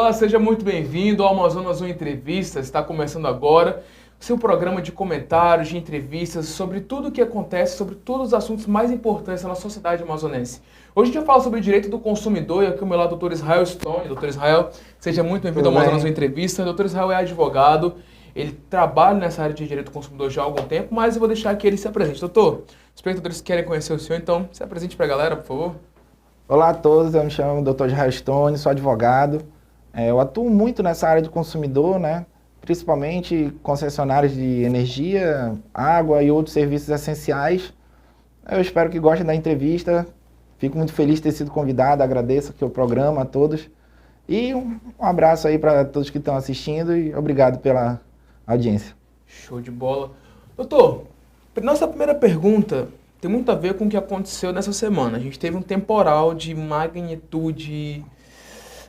Olá, seja muito bem-vindo ao Amazonas One Entrevistas. Está começando agora seu programa de comentários, de entrevistas sobre tudo o que acontece, sobre todos os assuntos mais importantes na sociedade amazonense. Hoje a gente vai falar sobre o direito do consumidor e aqui ao meu lado o Dr. Israel Stone. Dr. Israel, seja muito bem-vindo ao Amazonas One Entrevista. Dr. Israel é advogado, ele trabalha nessa área de direito do consumidor já há algum tempo, mas eu vou deixar que ele se apresente. Doutor, os espectadores querem conhecer o senhor, então se apresente para a galera, por favor. Olá a todos, eu me chamo Dr. Israel Stone, sou advogado. Eu atuo muito nessa área de consumidor, né? Principalmente concessionárias de energia, água e outros serviços essenciais. Eu espero que gostem da entrevista. Fico muito feliz de ter sido convidado, agradeço aqui o programa a todos. E um abraço aí para todos que estão assistindo e obrigado pela audiência. Show de bola. Doutor, nossa primeira pergunta tem muito a ver com o que aconteceu nessa semana. A gente teve um temporal de magnitude,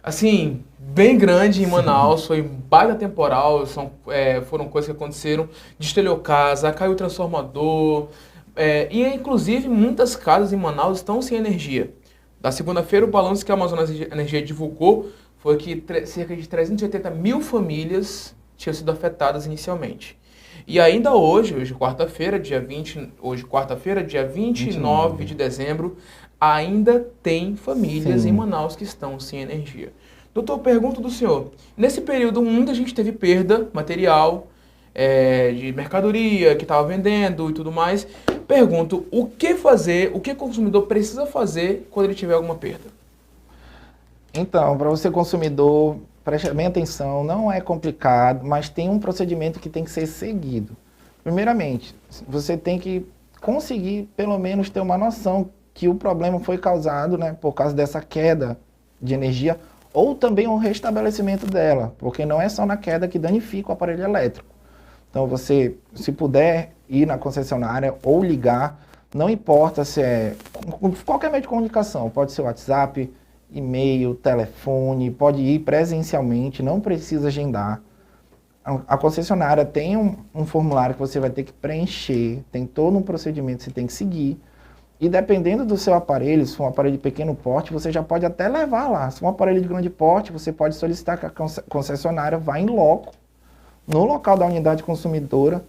assim, bem grande em Manaus. Foi um baita temporal, foram coisas que aconteceram. Destelhou casa, caiu o transformador. E, inclusive, muitas casas em Manaus estão sem energia. Da segunda-feira, o balanço que a Amazonas Energia divulgou foi que cerca de 380 mil famílias tinham sido afetadas inicialmente. E ainda hoje quarta-feira, dia 29 de dezembro, ainda tem famílias em Manaus que estão sem energia. Doutor, pergunto do senhor, nesse período muita gente teve perda material, de mercadoria que estava vendendo e tudo mais. Pergunto, o que fazer, o que o consumidor precisa fazer quando ele tiver alguma perda? Então, para você consumidor, preste bem atenção, não é complicado, mas tem um procedimento que tem que ser seguido. Primeiramente, você tem que conseguir pelo menos ter uma noção que o problema foi causado, né, por causa dessa queda de energia ou também o restabelecimento dela, porque não é só na queda que danifica o aparelho elétrico. Então você, se puder ir na concessionária ou ligar, não importa se é qualquer meio de comunicação, pode ser WhatsApp, e-mail, telefone, pode ir presencialmente, não precisa agendar. A concessionária tem um formulário que você vai ter que preencher, tem todo um procedimento que você tem que seguir. E dependendo do seu aparelho, se for um aparelho de pequeno porte, você já pode até levar lá. Se for um aparelho de grande porte, você pode solicitar que a concessionária vá em loco, no local da unidade consumidora,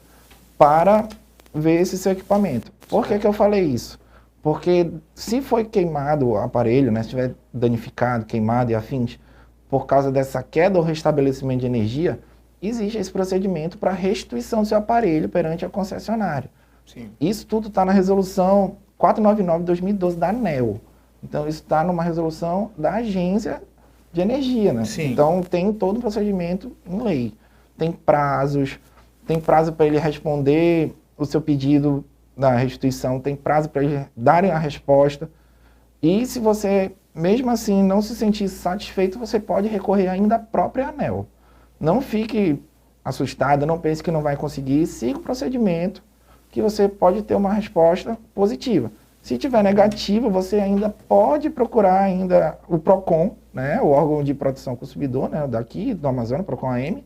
para ver esse seu equipamento. Por que eu falei isso? Porque se foi queimado o aparelho, né, se estiver danificado, queimado e afins, por causa dessa queda ou restabelecimento de energia, existe esse procedimento para restituição do seu aparelho perante a concessionária. Sim. Isso tudo está na resolução 499 de 2012 da ANEEL. Então isso está numa resolução da Agência de Energia, né? Sim. Então tem todo um procedimento em lei. Tem prazos, tem prazo para ele responder o seu pedido da restituição, tem prazo para eles darem a resposta. E se você, mesmo assim, não se sentir satisfeito, você pode recorrer ainda à própria ANEEL. Não fique assustado, não pense que não vai conseguir, siga o procedimento, que você pode ter uma resposta positiva. Se tiver negativa, você ainda pode procurar ainda o PROCON, né, o órgão de proteção ao consumidor, né, daqui do Amazonas, PROCON AM,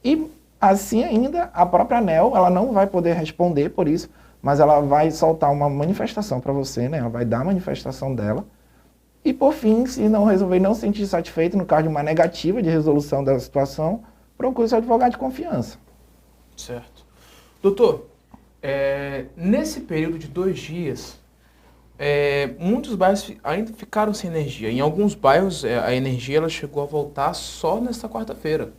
e assim ainda a própria ANEEL, ela não vai poder responder por isso, mas ela vai soltar uma manifestação para você, né? Ela vai dar a manifestação dela. E por fim, se não resolver, não se sentir satisfeito, no caso de uma negativa de resolução da situação, procure seu advogado de confiança. Certo. Doutor, nesse período de 2 dias, muitos bairros ainda ficaram sem energia. Em alguns bairros, a energia ela chegou a voltar só nesta quarta-feira.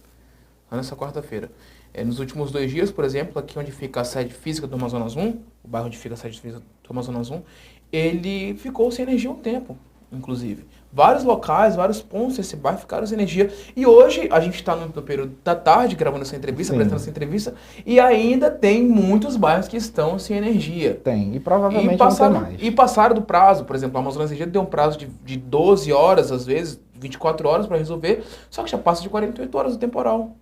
Nos últimos 2 dias, por exemplo, aqui onde fica a sede física do Amazonas 1, o bairro onde fica a sede física do Amazonas 1, ele ficou sem energia um tempo, inclusive. Vários locais, vários pontos desse bairro ficaram sem energia. E hoje, a gente está no período da tarde, gravando essa entrevista, apresentando essa entrevista, e ainda tem muitos bairros que estão sem energia. Tem, e provavelmente não tem mais. E passaram do prazo, por exemplo, a Amazonas Energia deu um prazo de 12 horas, às vezes, 24 horas para resolver, só que já passa de 48 horas o temporal.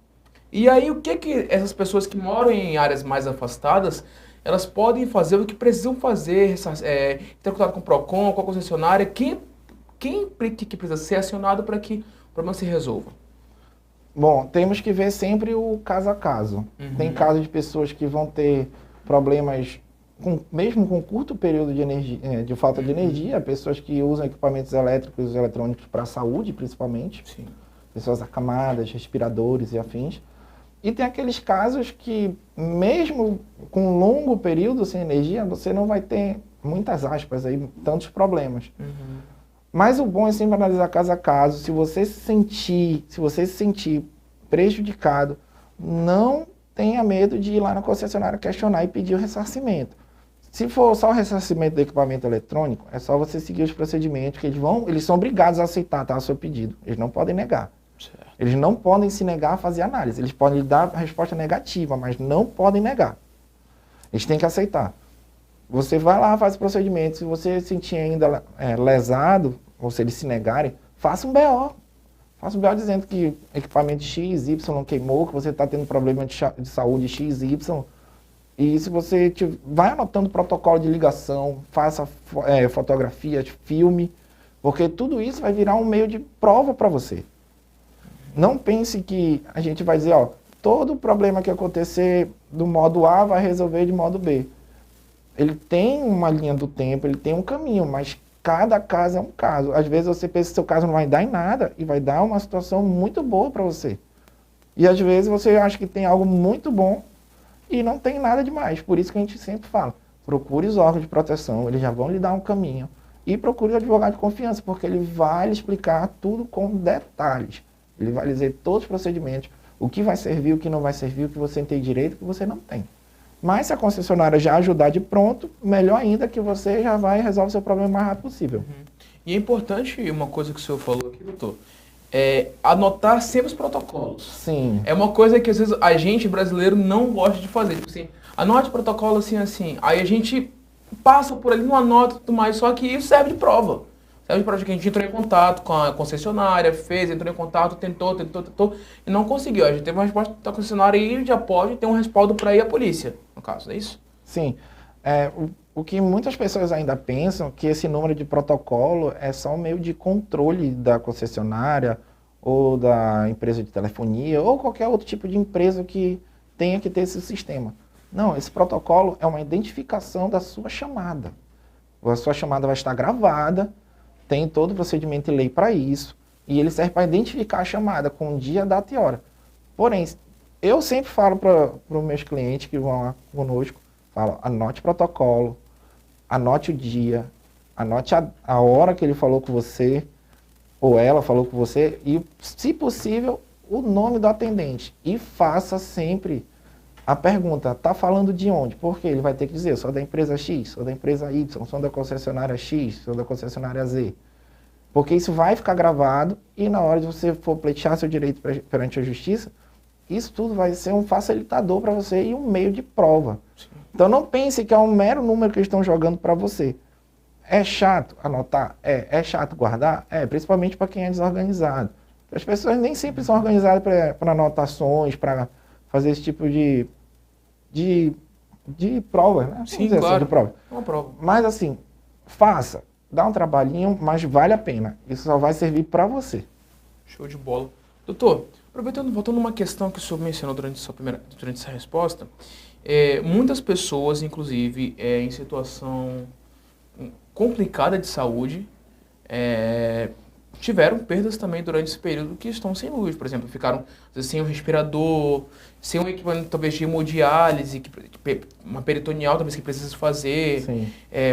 E aí, o que essas pessoas que moram em áreas mais afastadas, elas podem fazer, o que precisam fazer, ter contato com o PROCON, com a concessionária, quem precisa ser acionado para que o problema se resolva? Bom, temos que ver sempre o caso a caso. Uhum. Tem casos de pessoas que vão ter problemas, mesmo com curto período de, energia, de falta de energia, pessoas que usam equipamentos elétricos e eletrônicos para a saúde, principalmente. Sim. pessoas acamadas, respiradores e afins. E tem aqueles casos que, mesmo com um longo período sem energia, você não vai ter, muitas aspas aí, tantos problemas. Mas o bom é sempre analisar caso a caso. Se você se sentir prejudicado, não tenha medo de ir lá na concessionária questionar e pedir o ressarcimento. Se for só o ressarcimento do equipamento eletrônico, é só você seguir os procedimentos que eles são obrigados a aceitar, tá, o seu pedido. Eles não podem negar. Certo. Eles não podem se negar a fazer análise. Eles podem lhe dar a resposta negativa, mas não podem negar. Eles têm que aceitar. Você vai lá, faz o procedimento. Se você sentir ainda lesado, ou se eles se negarem, faça um BO. Faça um BO dizendo que equipamento X, Y não queimou, que você está tendo problema de saúde X, Y. E se você vai anotando protocolo de ligação, faça fotografias, filme, porque tudo isso vai virar um meio de prova para você. Não pense que a gente vai dizer, ó, todo problema que acontecer do modo A vai resolver de modo B. Ele tem uma linha do tempo, ele tem um caminho, mas cada caso é um caso. Às vezes você pensa que seu caso não vai dar em nada e vai dar uma situação muito boa para você. E às vezes você acha que tem algo muito bom e não tem nada demais. Por isso que a gente sempre fala, procure os órgãos de proteção, eles já vão lhe dar um caminho. E procure o advogado de confiança, porque ele vai lhe explicar tudo com detalhes. Ele vai lhe dizer todos os procedimentos, o que vai servir, o que não vai servir, o que você tem direito, o que você não tem. Mas se a concessionária já ajudar de pronto, melhor ainda que você já vai resolver o seu problema o mais rápido possível. E é importante uma coisa que o senhor falou aqui, doutor, é anotar sempre os protocolos. Sim. É uma coisa que às vezes a gente brasileiro não gosta de fazer. Tipo assim, anote o protocolo assim. Aí a gente passa por ali, não anota tudo mais, só que isso serve de prova. Serve de prova de que a gente entrou em contato com a concessionária, entrou em contato, tentou e não conseguiu. A gente teve uma resposta da concessionária e já pode ter um respaldo para ir à polícia, no caso, não é isso? Sim. O que muitas pessoas ainda pensam que esse número de protocolo é só um meio de controle da concessionária ou da empresa de telefonia ou qualquer outro tipo de empresa que tenha que ter esse sistema. Não, esse protocolo é uma identificação da sua chamada. A sua chamada vai estar gravada, tem todo o procedimento e lei para isso, e ele serve para identificar a chamada com dia, data e hora. Porém, eu sempre falo para os meus clientes que vão lá conosco, falo, anote o protocolo, anote o dia, anote a hora que ele falou com você, ou ela falou com você, e, se possível, o nome do atendente. E faça sempre a pergunta, está falando de onde? Porque ele vai ter que dizer, sou da empresa X, sou da empresa Y, sou da concessionária X, sou da concessionária Z. Porque isso vai ficar gravado e na hora de você for pleitear seu direito perante a justiça, isso tudo vai ser um facilitador para você e um meio de prova. Sim. Então não pense que é um mero número que eles estão jogando para você. É chato anotar? É chato guardar? Principalmente para quem é desorganizado. As pessoas nem sempre são organizadas para anotações, para fazer esse tipo de prova, né? Sim, claro. Assim, de prova. Uma prova. Mas assim, faça. Dá um trabalhinho, mas vale a pena. Isso só vai servir para você. Show de bola. Doutor, aproveitando, voltando uma questão que o senhor mencionou durante essa resposta, muitas pessoas, inclusive, em situação complicada de saúde, tiveram perdas também durante esse período que estão sem luz. Por exemplo, ficaram sem um respirador, sem um equipamento talvez de hemodiálise, uma peritoneal talvez que precisa fazer,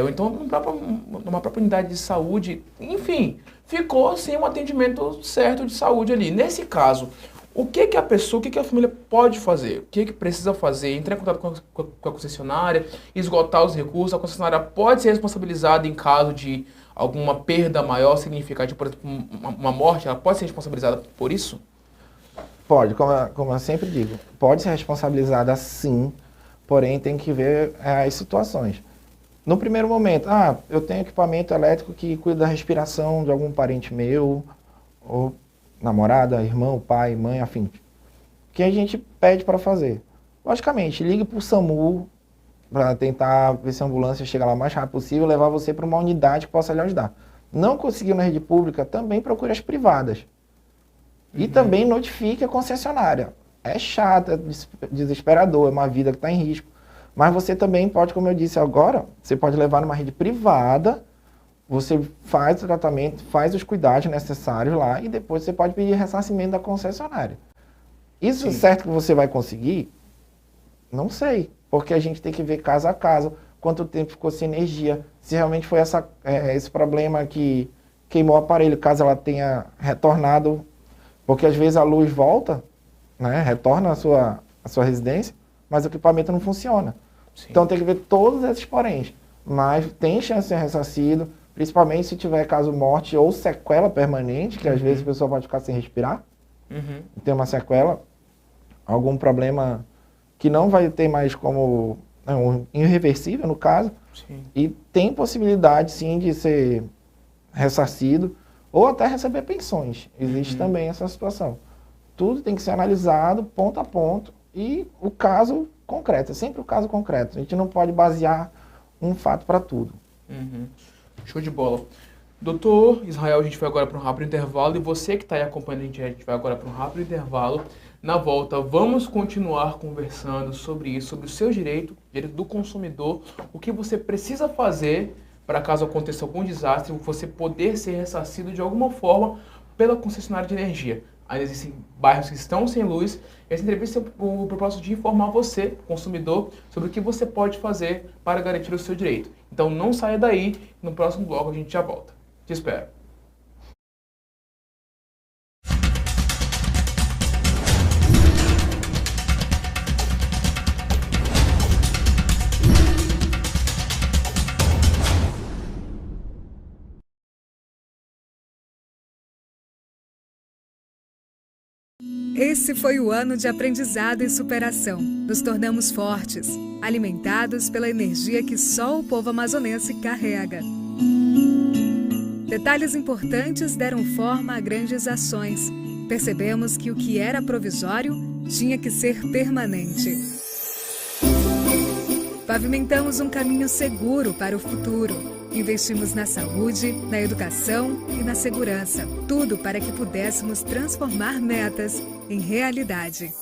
ou então numa própria unidade de saúde, enfim, ficou sem um atendimento certo de saúde ali. Nesse caso, o que a pessoa, o que a família pode fazer? O que precisa fazer? Entrar em contato com a concessionária, esgotar os recursos, a concessionária pode ser responsabilizada em caso de alguma perda maior, significativa, por exemplo, uma morte, ela pode ser responsabilizada por isso? Pode, como eu sempre digo, pode ser responsabilizada sim, porém tem que ver as situações. No primeiro momento, eu tenho equipamento elétrico que cuida da respiração de algum parente meu, ou namorada, irmão, pai, mãe, afim. O que a gente pede para fazer? Logicamente, ligue para o SAMU, para tentar ver se a ambulância chega lá o mais rápido possível e levar você para uma unidade que possa lhe ajudar. Não conseguiu na rede pública, também procure as privadas. E também notifique a concessionária. É chato, é desesperador, é uma vida que está em risco. Mas você também pode, como eu disse agora, você pode levar numa rede privada você faz o tratamento, faz os cuidados necessários lá e depois você pode pedir ressarcimento da concessionária. Isso é certo que você vai conseguir? Não sei, porque a gente tem que ver caso a caso, quanto tempo ficou sem energia, se realmente foi esse problema que queimou o aparelho, caso ela tenha retornado, porque às vezes a luz volta, né, retorna à sua residência, mas o equipamento não funciona. Sim. Então tem que ver todos esses poréns, mas tem chance de ser ressarcido, principalmente se tiver caso morte ou sequela permanente, que às vezes a pessoa pode ficar sem respirar, tem uma sequela, algum problema que não vai ter mais como, irreversível no caso, sim. E tem possibilidade sim de ser ressarcido ou até receber pensões, existe também essa situação. Tudo tem que ser analisado ponto a ponto e o caso concreto, é sempre o caso concreto, a gente não pode basear um fato para tudo. Show de bola. Doutor Israel, a gente vai agora para um rápido intervalo e você que está aí acompanhando a gente vai agora para um rápido intervalo. Na volta, vamos continuar conversando sobre isso, sobre o seu direito do consumidor, o que você precisa fazer para caso aconteça algum desastre, você poder ser ressarcido de alguma forma pela concessionária de energia. Ainda existem bairros que estão sem luz. Essa entrevista tem o propósito de informar você, consumidor, sobre o que você pode fazer para garantir o seu direito. Então não saia daí, no próximo bloco a gente já volta. Te espero. Esse foi o ano de aprendizado e superação. Nos tornamos fortes, alimentados pela energia que só o povo amazonense carrega. Detalhes importantes deram forma a grandes ações. Percebemos que o que era provisório tinha que ser permanente. Pavimentamos um caminho seguro para o futuro. Investimos na saúde, na educação e na segurança. Tudo para que pudéssemos transformar metas em realidade.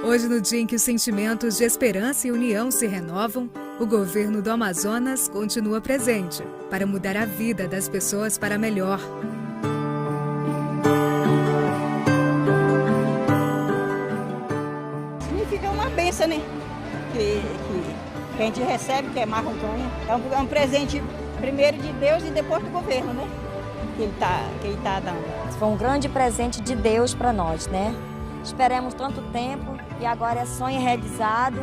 Hoje, no dia em que os sentimentos de esperança e união se renovam, o governo do Amazonas continua presente para mudar a vida das pessoas para melhor. Significa uma bênção, né? Que a gente recebe, que é marrontonha. É um presente primeiro de Deus e depois do governo, né? Que ele tá dando. Foi um grande presente de Deus para nós, né? Esperamos tanto tempo e agora é sonho realizado.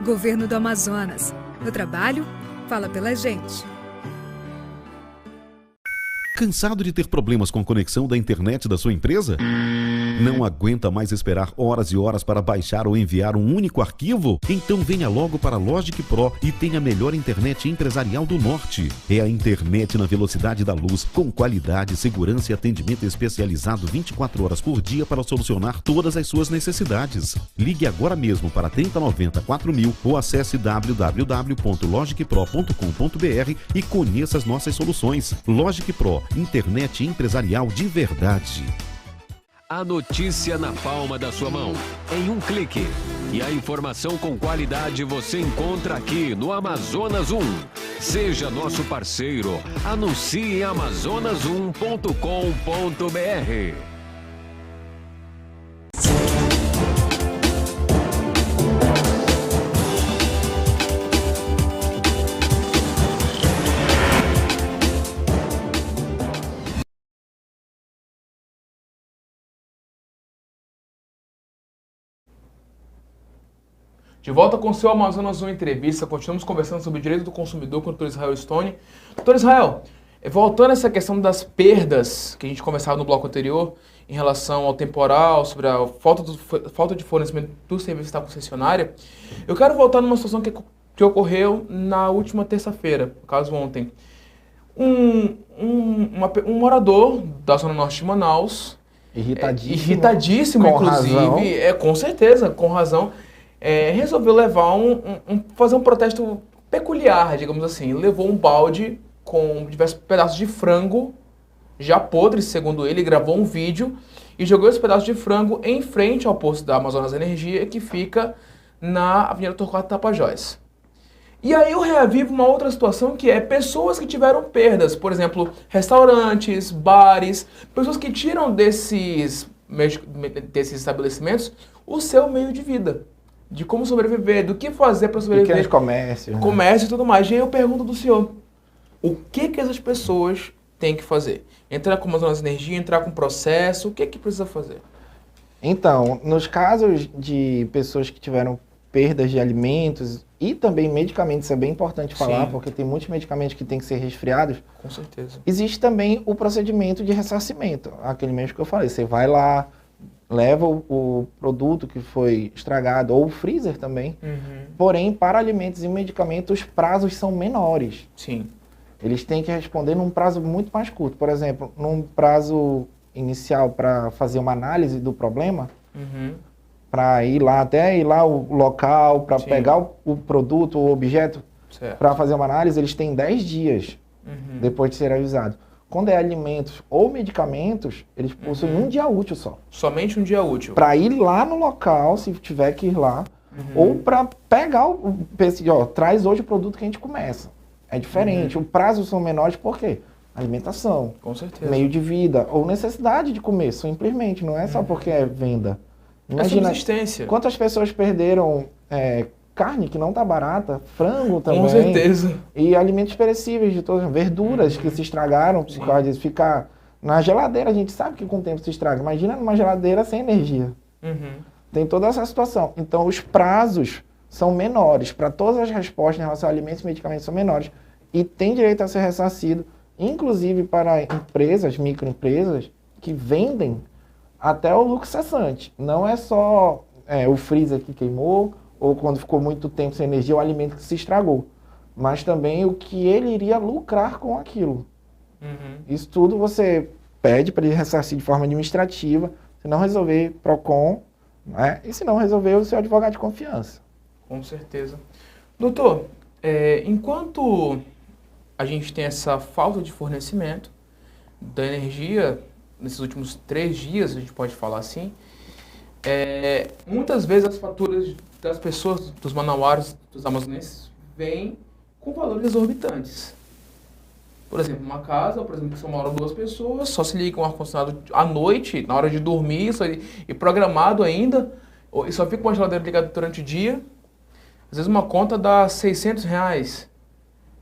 Governo do Amazonas. O trabalho fala pela gente. Cansado de ter problemas com a conexão da internet da sua empresa? Não aguenta mais esperar horas e horas para baixar ou enviar um único arquivo? Então venha logo para a Logic Pro e tenha a melhor internet empresarial do Norte. É a internet na velocidade da luz, com qualidade, segurança e atendimento especializado 24 horas por dia para solucionar todas as suas necessidades. Ligue agora mesmo para 3090 4000 ou acesse www.logicpro.com.br e conheça as nossas soluções. Logic Pro, internet empresarial de verdade. A notícia na palma da sua mão, em um clique. E a informação com qualidade você encontra aqui no Amazonas 1. Seja nosso parceiro. Anuncie em amazonas1.com.br. De volta com o seu Amazonas 1 Entrevista, continuamos conversando sobre o direito do consumidor com o Dr. Israel Stone. Dr. Israel, voltando a essa questão das perdas que a gente conversava no bloco anterior, em relação ao temporal, sobre a falta de fornecimento do serviço da concessionária, eu quero voltar numa situação que ocorreu na última terça-feira, no caso ontem. Um morador da zona norte de Manaus, irritadíssimo inclusive, razão. Com certeza, com razão, resolveu levar fazer um protesto peculiar, digamos assim. Levou um balde com diversos pedaços de frango já podre, segundo ele, gravou um vídeo e jogou esse pedaço de frango em frente ao posto da Amazonas Energia, que fica na Avenida Torquato Tapajós. E aí eu reavivo uma outra situação, que é pessoas que tiveram perdas, por exemplo, restaurantes, bares, pessoas que tiram desses estabelecimentos o seu meio de vida, de como sobreviver, do que fazer para sobreviver. Pequenos comércios. Né? Comércio e tudo mais. E aí eu pergunto do senhor, o que essas pessoas têm que fazer? Entrar com Amazonas Energia, entrar com processo, o que precisa fazer? Então, nos casos de pessoas que tiveram perdas de alimentos e também medicamentos, isso é bem importante falar, Sim. porque tem muitos medicamentos que têm que ser resfriados. Com certeza. Existe também o procedimento de ressarcimento, aquele mesmo que eu falei. Você vai lá, leva o produto que foi estragado, ou o freezer também. Porém, para alimentos e medicamentos, os prazos são menores. Sim. Eles têm que responder num prazo muito mais curto. Por exemplo, num prazo inicial para fazer uma análise do problema, para ir lá, até ir lá o local, para pegar o produto, o objeto, para fazer uma análise, eles têm 10 dias depois de ser avisado. Quando é alimentos ou medicamentos, eles possuem um dia útil só. Somente um dia útil. Para ir lá no local, se tiver que ir lá, ou para pegar o pedir, ó, traz hoje o produto que a gente começa. É diferente. O prazo são menores por quê? Alimentação, Com certeza. meio de vida, ou necessidade de comer, simplesmente. Não é só porque é venda. Imagina, subsistência. Quantas pessoas perderam carne que não tá barata, frango também. Com certeza. E alimentos perecíveis de todas, verduras que se estragaram por causa disso. Ficar na geladeira, a gente sabe que com o tempo se estraga. Imagina numa geladeira sem energia. Tem toda essa situação. Então, os prazos são menores. Para todas as respostas em relação a alimentos e medicamentos são menores. E tem direito a ser ressarcido, inclusive para empresas, microempresas, que vendem até o lucro cessante. Não é só o freezer que queimou, ou quando ficou muito tempo sem energia, o alimento que se estragou. Mas também o que ele iria lucrar com aquilo. Isso tudo você pede para ele ressarcir de forma administrativa. Se não resolver, PROCON, né? E se não resolver, o seu advogado de confiança. Com certeza. Doutor, enquanto a gente tem essa falta de fornecimento da energia, nesses últimos 3 dias, a gente pode falar assim, muitas vezes as faturas das pessoas, dos manauaras, dos amazonenses, vêm com valores exorbitantes. Por exemplo, uma casa, por exemplo, que só moram 2 pessoas, só se liga um ar-condicionado à noite, na hora de dormir, e programado ainda, e só fica uma geladeira ligada durante o dia. Às vezes uma conta dá R$600.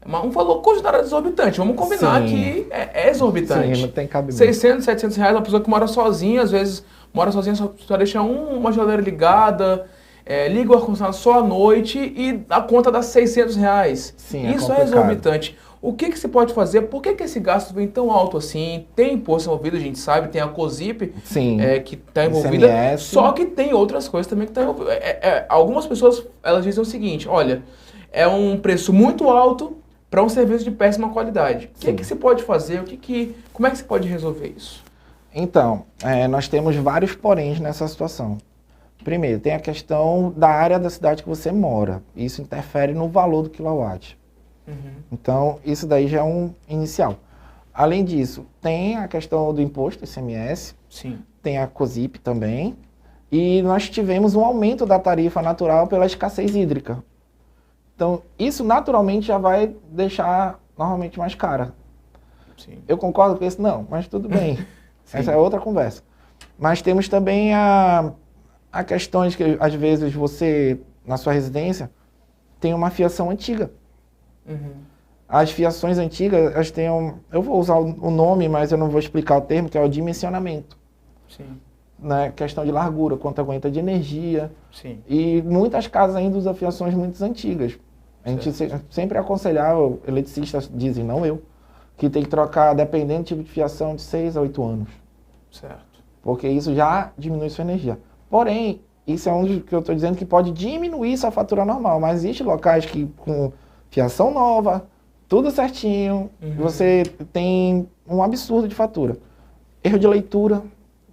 Um valor considerado exorbitante. Vamos combinar que é exorbitante. Sim, não tem cabimento. R$600, R$700, uma pessoa que mora sozinha, às vezes mora sozinha, só deixa uma geladeira ligada, liga o ar-condicionado só à noite e a conta dá R$600. Sim, isso é exorbitante. O que se pode fazer? Por que esse gasto vem tão alto assim? Tem imposto envolvido, a gente sabe, tem a COSIP que está envolvida, ICMS. só que tem outras coisas também que estão envolvidas. Algumas pessoas elas dizem o seguinte, olha, é um preço muito alto para um serviço de péssima qualidade. O que se pode fazer? Como é que se pode resolver isso? Então, nós temos vários poréns nessa situação. Primeiro, tem a questão da área da cidade que você mora. Isso interfere no valor do quilowatt. Então, isso daí já é um inicial. Além disso, tem a questão do imposto, ICMS. Sim. Tem a COSIP também. E nós tivemos um aumento da tarifa natural pela escassez hídrica. Então, isso naturalmente já vai deixar normalmente mais cara. Sim. Eu concordo com isso? Não, mas tudo bem. Essa é outra conversa. Mas temos também a questão de que, às vezes, você, na sua residência, tem uma fiação antiga. As fiações antigas, elas têm eu vou usar o nome, mas eu não vou explicar o termo, que é o dimensionamento. Sim. Né? Questão de largura, quanto aguenta de energia. Sim. E muitas casas ainda usam fiações muito antigas. A gente sempre aconselhava, eletricistas dizem, não eu, que tem que trocar, dependendo do tipo de fiação, de 6 a 8 anos. Certo. Porque isso já diminui sua energia. Porém, isso é um que eu estou dizendo que pode diminuir sua fatura normal. Mas existem locais que com fiação nova, tudo certinho, você tem um absurdo de fatura. Erro de leitura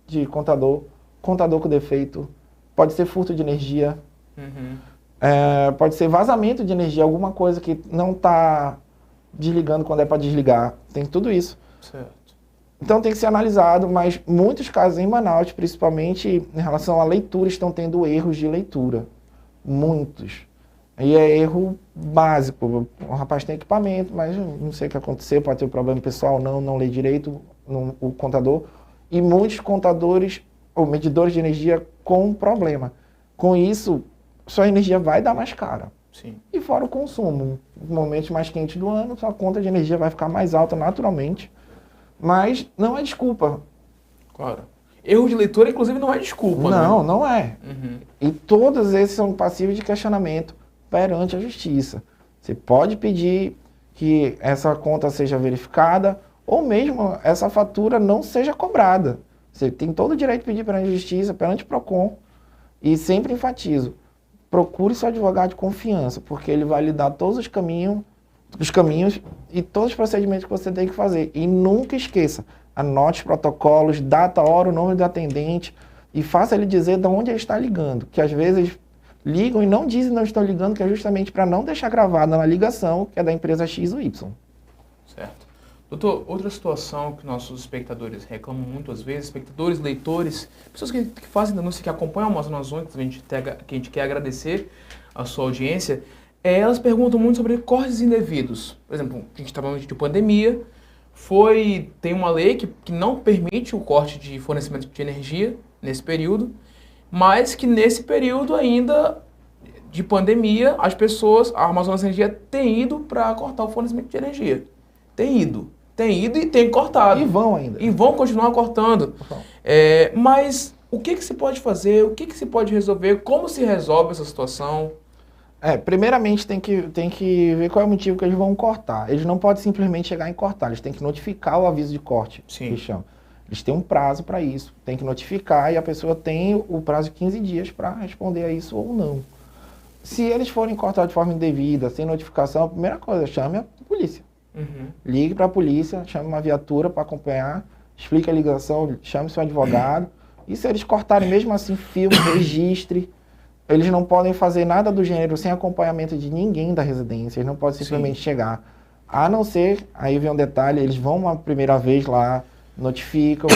de contador com defeito, pode ser furto de energia, pode ser vazamento de energia, alguma coisa que não está desligando quando é para desligar, tem tudo isso. Certo. Então tem que ser analisado, mas muitos casos em Manaus, principalmente em relação à leitura, estão tendo erros de leitura. Muitos. E é erro básico. O rapaz tem equipamento, mas não sei o que aconteceu, pode ter um problema pessoal, não lê direito o contador. E muitos contadores ou medidores de energia com problema. Com isso, sua energia vai dar mais cara. Sim. E fora o consumo. Nos momentos mais quentes do ano, sua conta de energia vai ficar mais alta naturalmente. Mas não é desculpa. Claro. Erro de leitura, inclusive, não é desculpa, né? Não é. Uhum. E todos esses são passíveis de questionamento perante a justiça. Você pode pedir que essa conta seja verificada ou mesmo essa fatura não seja cobrada. Você tem todo o direito de pedir perante a justiça, perante o PROCON. E sempre enfatizo, procure seu advogado de confiança, porque ele vai lhe dar todos os caminhos e todos os procedimentos que você tem que fazer. E nunca esqueça, anote os protocolos, data, hora, o nome do atendente e faça ele dizer de onde ele está ligando. Que às vezes ligam e não dizem que não estão ligando, que é justamente para não deixar gravada na ligação que é da empresa X ou Y. Certo. Doutor, outra situação que nossos espectadores reclamam muitas vezes, espectadores, leitores, pessoas que fazem denúncia, que acompanham o Amazonas One, que a gente quer agradecer a sua audiência, elas perguntam muito sobre cortes indevidos. Por exemplo, a gente está falando de pandemia, tem uma lei que não permite o corte de fornecimento de energia nesse período, mas que nesse período ainda de pandemia, a Amazonas Energia tem ido para cortar o fornecimento de energia. Tem ido e tem cortado. E vão ainda. E vão continuar cortando. Mas o que se pode fazer? O que se pode resolver? Como se resolve essa situação? Primeiramente tem que ver qual é o motivo que eles vão cortar. Eles não podem simplesmente chegar e cortar, eles têm que notificar o aviso de corte. Sim. Que chama. Eles têm um prazo para isso, tem que notificar e a pessoa tem o prazo de 15 dias para responder a isso ou não. Se eles forem cortar de forma indevida, sem notificação, a primeira coisa, chame a polícia. Uhum. Ligue para a polícia, chame uma viatura para acompanhar, explique a ligação, chame seu advogado. E se eles cortarem mesmo assim, filme, registre. Eles não podem fazer nada do gênero sem acompanhamento de ninguém da residência. Eles não podem simplesmente chegar. A não ser, aí vem um detalhe, eles vão uma primeira vez lá, notificam,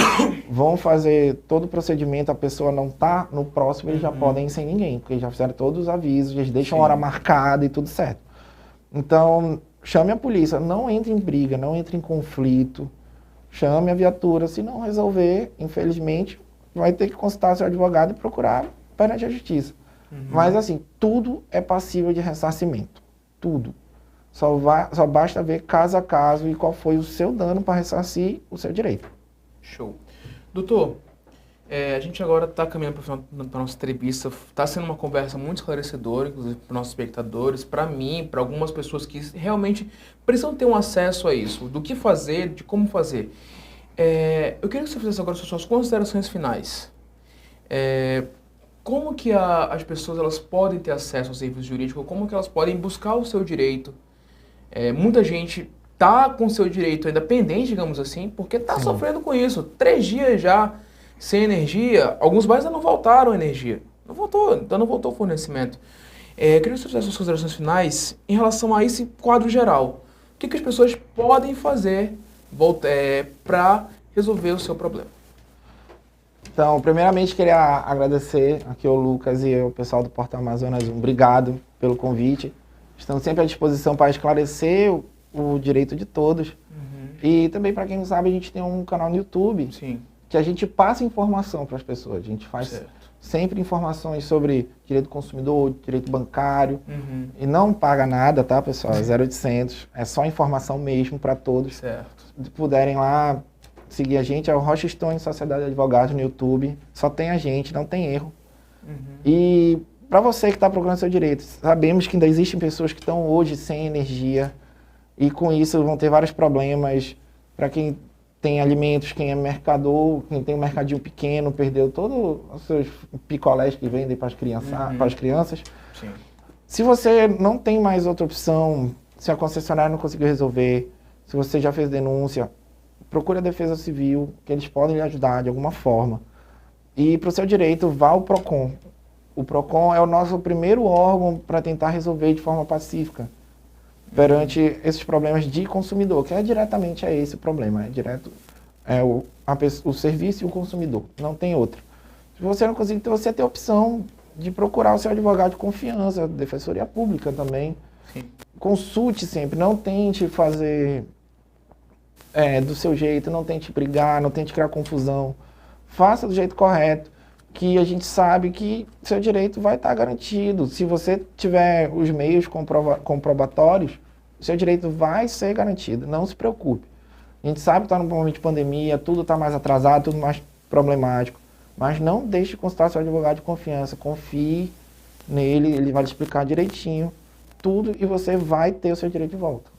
vão fazer todo o procedimento, a pessoa não está no próximo, eles já podem ir sem ninguém, porque eles já fizeram todos os avisos, eles deixam a hora marcada e tudo certo. Então, chame a polícia, não entre em briga, não entre em conflito, chame a viatura, se não resolver, infelizmente, vai ter que consultar seu advogado e procurar perante a justiça. Mas assim, tudo é passível de ressarcimento, tudo. Só basta ver caso a caso e qual foi o seu dano para ressarcir o seu direito. Show. Doutor, a gente agora está caminhando para o final da nossa entrevista. Está sendo uma conversa muito esclarecedora, inclusive para os nossos espectadores, para mim, para algumas pessoas que realmente precisam ter um acesso a isso, do que fazer, de como fazer. Eu queria que você fizesse agora suas considerações finais. Como que as pessoas elas podem ter acesso ao serviço jurídico? Como que elas podem buscar o seu direito? Muita gente está com o seu direito ainda pendente, digamos assim, porque está sofrendo com isso. 3 dias já sem energia, alguns bairros ainda não voltaram a energia. Não voltou o fornecimento. Queria que você fizesse suas considerações finais em relação a esse quadro geral. O que as pessoas podem fazer para resolver o seu problema? Então, primeiramente, queria agradecer aqui ao Lucas e ao pessoal do Portal Amazonas 1. Obrigado pelo convite. Estamos sempre à disposição para esclarecer o direito de todos. E também, para quem não sabe, a gente tem um canal no YouTube. Sim. Que a gente passa informação para as pessoas. A gente faz sempre informações sobre direito do consumidor, direito bancário. E não paga nada, tá, pessoal? 0800. É só informação mesmo para todos. Certo. Se puderem lá seguir a gente, é o Rocha Stone Sociedade de Advogados no YouTube. Só tem a gente, não tem erro. E para você que está procurando seu direito, sabemos que ainda existem pessoas que estão hoje sem energia e com isso vão ter vários problemas. Para quem tem alimentos, quem é mercador, quem tem um mercadinho pequeno, perdeu todos os seus picolés que vendem para as crianças. Sim. Se você não tem mais outra opção, se a concessionária não conseguiu resolver, se você já fez denúncia, procure a Defesa Civil, que eles podem lhe ajudar de alguma forma. E para o seu direito, vá ao PROCON. O PROCON é o nosso primeiro órgão para tentar resolver de forma pacífica perante esses problemas de consumidor, que diretamente esse o problema, o serviço e o consumidor, não tem outra. Se você não conseguir, você tem a opção de procurar o seu advogado de confiança, defensoria pública também. Sim. Consulte sempre, não tente fazer do seu jeito, não tente brigar, não tente criar confusão. Faça do jeito correto, que a gente sabe que seu direito vai estar garantido. Se você tiver os meios comprobatórios, seu direito vai ser garantido, não se preocupe. A gente sabe que está num momento de pandemia, tudo está mais atrasado, tudo mais problemático, mas não deixe de consultar seu advogado de confiança, confie nele, ele vai te explicar direitinho tudo e você vai ter o seu direito de volta.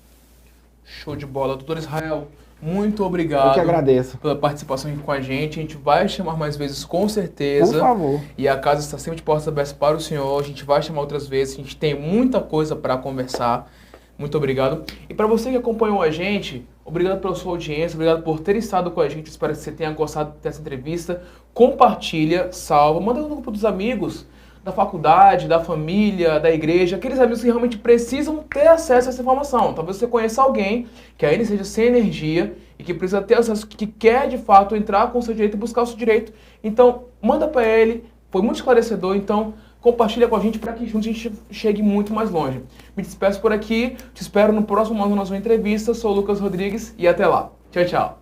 Show de bola. Doutor Israel, muito obrigado. Eu que agradeço. Pela participação aqui com a gente. A gente vai chamar mais vezes, com certeza. Por favor. E a casa está sempre de portas abertas para o senhor. A gente vai chamar outras vezes. A gente tem muita coisa para conversar. Muito obrigado. E para você que acompanhou a gente, obrigado pela sua audiência, obrigado por ter estado com a gente. Espero que você tenha gostado dessa entrevista. Compartilha, salva, manda no grupo dos amigos, da faculdade, da família, da igreja, aqueles amigos que realmente precisam ter acesso a essa informação. Talvez você conheça alguém que ainda seja sem energia e que precisa ter acesso, que quer de fato entrar com o seu direito e buscar o seu direito. Então, manda para ele, foi muito esclarecedor, então compartilha com a gente para que juntos a gente chegue muito mais longe. Me despeço por aqui, te espero no próximo Amazonas Entrevista, sou o Lucas Rodrigues e até lá. Tchau, tchau.